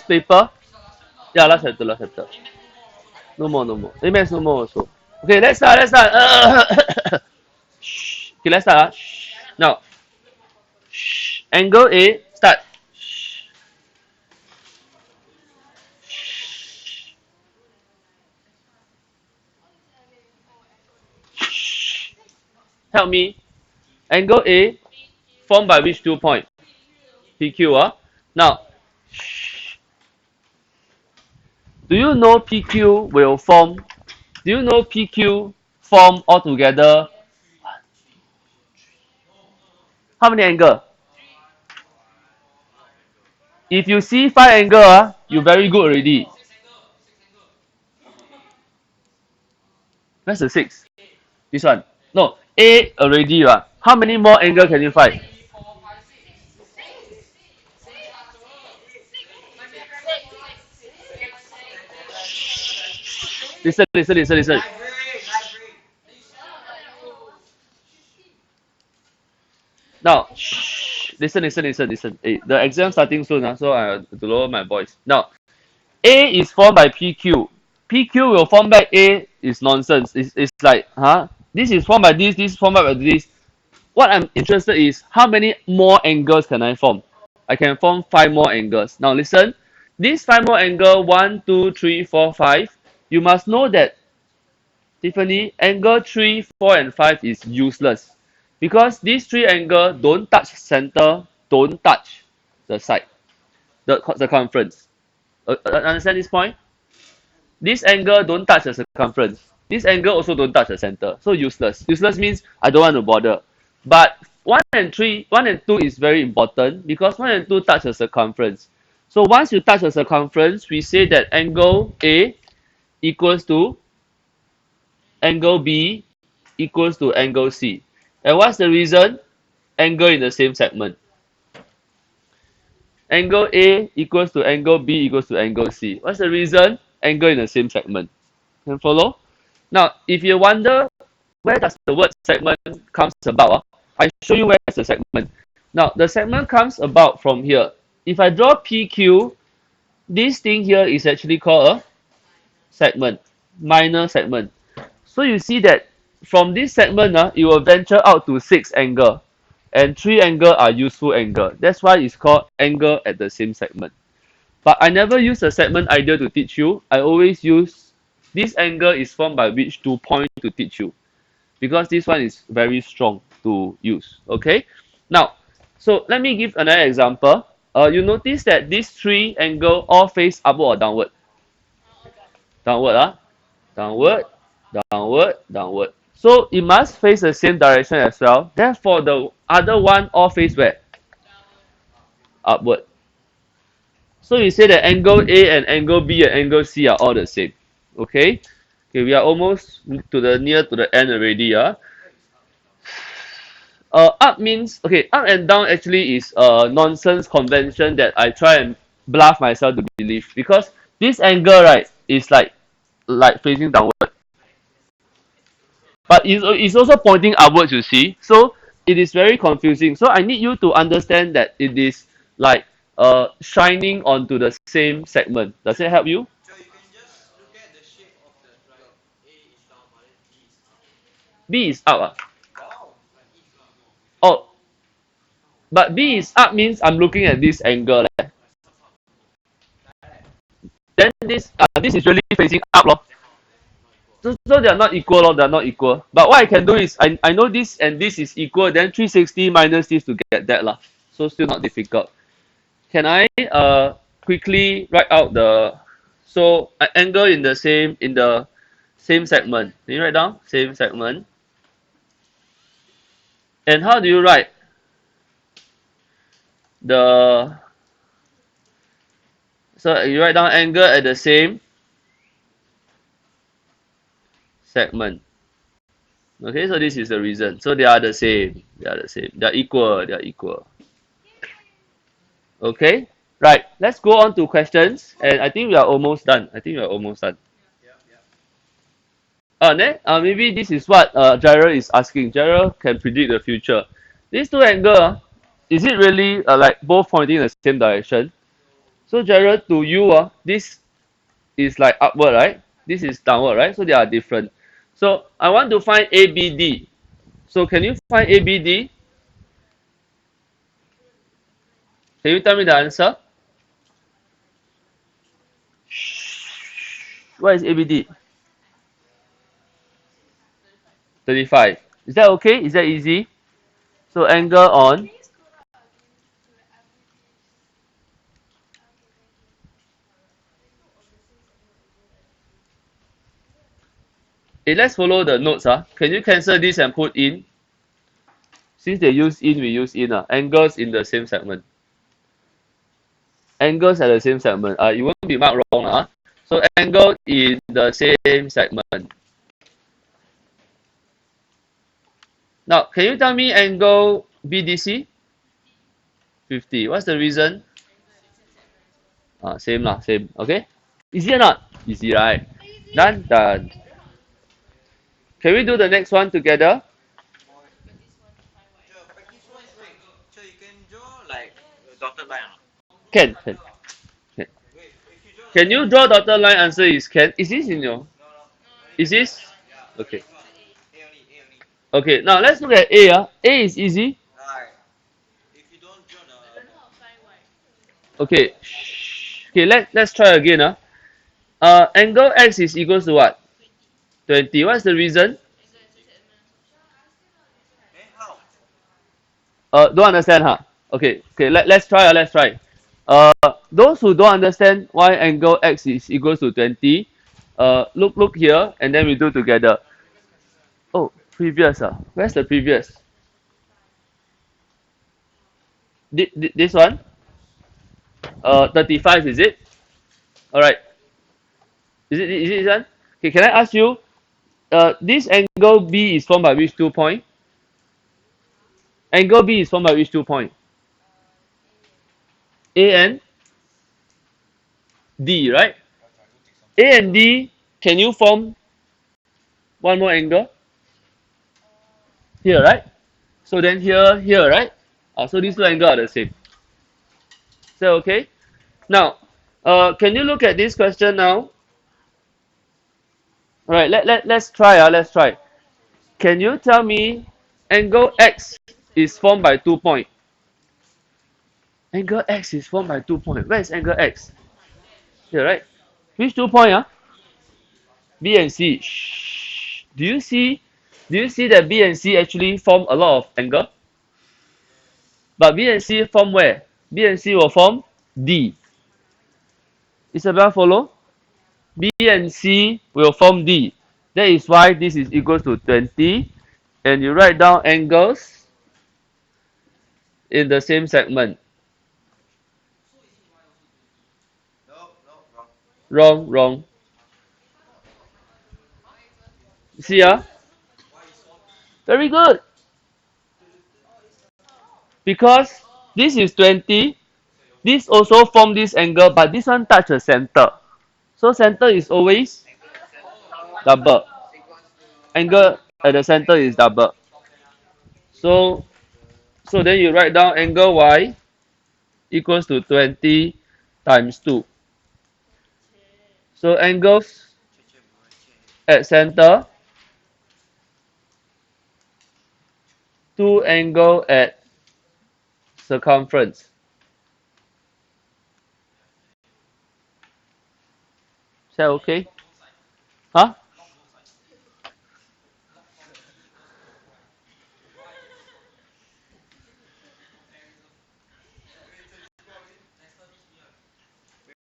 last paper. Yeah, last chapter, last chapter. No more, no more. Amex no more also. Okay, let's start, let's start. Shh. Okay, let's start. Now, angle A, start. Help me. Angle A formed by which 2 points? PQ. Now, do you know PQ will form? Do you know PQ form altogether? How many angle? If you see 5 angle, you very good already. Where's the 6? This one. No, A already. How many more angle can you find? Listen, listen, listen, listen. Now, listen, listen, listen, listen. Hey, the exam starting soon, so I have to lower my voice. Now, A is formed by PQ. PQ will form by A is nonsense. It's like, this is formed by this is formed by this. What I'm interested is how many more angles can I form? I can form 5 more angles. Now listen, these 5 more angle, 1, 2, 3, 4, 5. You must know that, Tiffany, angle 3, 4, and 5 is useless. Because these 3 angle don't touch center, don't touch the side, the circumference. Understand this point? This angle don't touch the circumference. This angle also don't touch the center. So useless. Useless means I don't want to bother. But 1 and 3, 1 and 2 is very important because 1 and 2 touch the circumference. So once you touch the circumference, we say that angle A equals to angle B equals to angle C. And what's the reason? Angle in the same segment. Angle A equals to angle B equals to angle C. What's the reason? Angle in the same segment. Can follow? Now, if you wonder where does the word segment comes about, I show you where's the segment. Now, the segment comes about from here. If I draw PQ, this thing here is actually called a segment, minor segment. So you see that from this segment, it will venture out to 6 angle. And 3 angle are useful angle. That's why it's called angle at the same segment. But I never use a segment idea to teach you. I always use this angle is formed by which 2 points to teach you. Because this one is very strong to use. Okay? Now, so let me give another example. You notice that these 3 angle all face upward or downward? Downward. Downward, downward, downward. So it must face the same direction as well. Therefore, the other one all face where? Upward. So you say that angle A and angle B and angle C are all the same. Okay? Okay, we are almost to the near to the end already. Up means, okay, up and down actually is a nonsense convention that I try and bluff myself to believe because this angle, right, is like facing downward. But it's also pointing upwards, you see. So it is very confusing. So I need you to understand that it is like shining onto the same segment. Does it help you? B is up. Oh, but B is up means I'm looking at this angle. Then this is really facing up. So they are not equal. They are not equal. But what I can do is I know this and this is equal. Then 360 minus this to get that. So still not difficult. Can I quickly write out the angle in the same segment? Can you write down same segment? And how do you write the so you write down angle at the same segment. Okay, so this is the reason. So they are the same. They are the same. They are equal. They are equal. Okay, right. Let's go on to questions. And I think we are almost done. Maybe this is what Gerald is asking. Gerald can predict the future. These two angles, is it really like both pointing in the same direction? So Gerald, to you, this is like upward, right? This is downward, right? So they are different. So I want to find ABD. So can you find ABD? Can you tell me the answer? What is ABD? 35. Is that okay? Is that easy? So angle on. Okay, let's follow the notes. Can you cancel this and put in? Since they use in, we use in. Angles in the same segment. Angles at the same segment. It won't be marked wrong. So angle in the same segment. Now, can you tell me angle BDC? 50. What's the reason? Same lah, same. Okay? Easy or not? Easy, right? Done? Done. Can we do the next one together? So you can draw like a dotted line. Can, can. Can, can you draw dotted line? Answer is can. Is this in your? Is this? Okay. A only, A only. Okay, now let's look at A. A is easy. Right. If you don't draw the Okay. Okay, let's try again. Angle X is equals to what? 20. What's the reason? how? Don't understand, huh? Okay, okay, let's try, let's try. Those who don't understand why angle X is equals to 20, look here, and then we do together. Oh, previous, where's the previous? This one? 35, is it? Alright. Is it this one? Okay, can I ask you, this angle B is formed by which 2 point? Angle B is formed by which 2 point? A and D, right? A and D, can you form one more angle? Here, right? So then here, right? So these two angles are the same. Is that okay? Now, can you look at this question now? Alright, let's try. Let's try. Can you tell me angle X is formed by 2 point? Angle X is formed by 2 point. Where is angle X? Here, right? Which 2 point? B and C. Shh. Do you see that B and C actually form a lot of angle? But B and C form where? B and C will form D. Isabel follow? B and C will form D. That is why this is equals to 20. And you write down angles in the same segment. No, wrong. Wrong, wrong. See Very good. Because this is 20. This also form this angle, but this one touch the center. So center is always double. Angle at the center is double. So then you write down angle Y equals to 20 times 2. So angles at center, 2 angle at circumference. Is that okay? Huh?